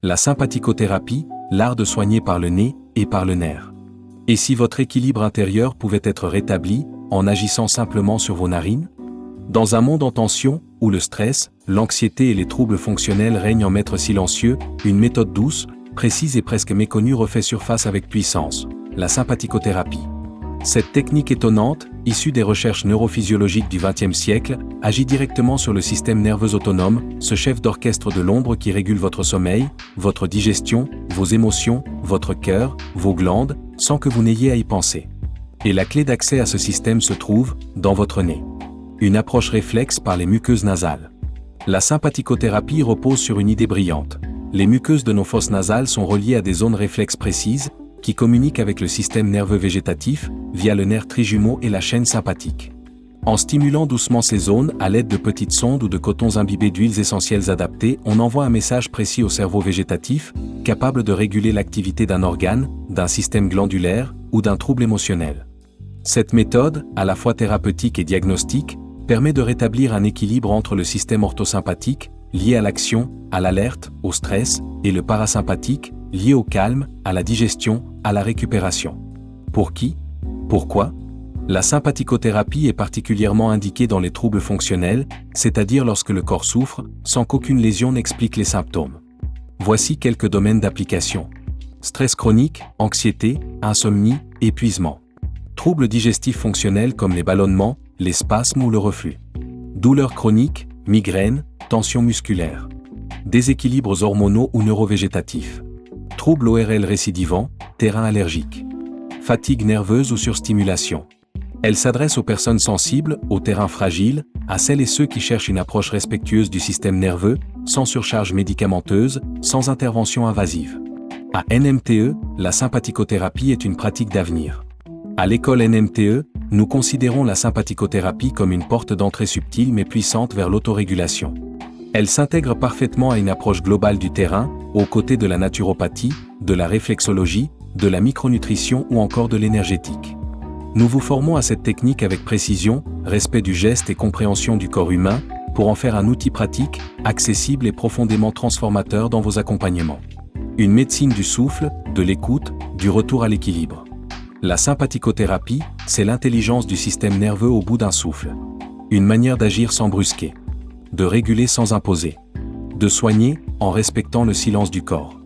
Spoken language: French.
La sympathicothérapie, l'art de soigner par le nez et par le nerf. Et si votre équilibre intérieur pouvait être rétabli en agissant simplement sur vos narines? Dans un monde en tension, où le stress, l'anxiété et les troubles fonctionnels règnent en maître silencieux, une méthode douce, précise et presque méconnue refait surface avec puissance, la sympathicothérapie. Cette technique étonnante, issue des recherches neurophysiologiques du XXe siècle, agit directement sur le système nerveux autonome, ce chef d'orchestre de l'ombre qui régule votre sommeil, votre digestion, vos émotions, votre cœur, vos glandes, sans que vous n'ayez à y penser. Et la clé d'accès à ce système se trouve dans votre nez. Une approche réflexe par les muqueuses nasales. La sympathicothérapie repose sur une idée brillante. Les muqueuses de nos fosses nasales sont reliées à des zones réflexes précises, qui communiquent avec le système nerveux végétatif, via le nerf trijumeau et la chaîne sympathique. En stimulant doucement ces zones à l'aide de petites sondes ou de cotons imbibés d'huiles essentielles adaptées, on envoie un message précis au cerveau végétatif, capable de réguler l'activité d'un organe, d'un système glandulaire ou d'un trouble émotionnel. Cette méthode, à la fois thérapeutique et diagnostique, permet de rétablir un équilibre entre le système orthosympathique, lié à l'action, à l'alerte, au stress, et le parasympathique, lié au calme, à la digestion, à la récupération. Pour qui? Pourquoi? La sympathicothérapie est particulièrement indiquée dans les troubles fonctionnels, c'est-à-dire lorsque le corps souffre, sans qu'aucune lésion n'explique les symptômes. Voici quelques domaines d'application. Stress chronique, anxiété, insomnie, épuisement. Troubles digestifs fonctionnels comme les ballonnements, les spasmes ou le reflux. Douleurs chroniques, migraines, tensions musculaires. Déséquilibres hormonaux ou neurovégétatifs. Troubles ORL récidivants, terrain allergique. Fatigue nerveuse ou surstimulation. Elle s'adresse aux personnes sensibles, aux terrains fragiles, à celles et ceux qui cherchent une approche respectueuse du système nerveux, sans surcharge médicamenteuse, sans intervention invasive. À NMTE, la sympathicothérapie est une pratique d'avenir. À l'école NMTE, nous considérons la sympathicothérapie comme une porte d'entrée subtile mais puissante vers l'autorégulation. Elle s'intègre parfaitement à une approche globale du terrain, aux côtés de la naturopathie, de la réflexologie, de la micronutrition ou encore de l'énergétique. Nous vous formons à cette technique avec précision, respect du geste et compréhension du corps humain, pour en faire un outil pratique, accessible et profondément transformateur dans vos accompagnements. Une médecine du souffle, de l'écoute, du retour à l'équilibre. La sympathicothérapie, c'est l'intelligence du système nerveux au bout d'un souffle. Une manière d'agir sans brusquer. De réguler sans imposer. De soigner en respectant le silence du corps.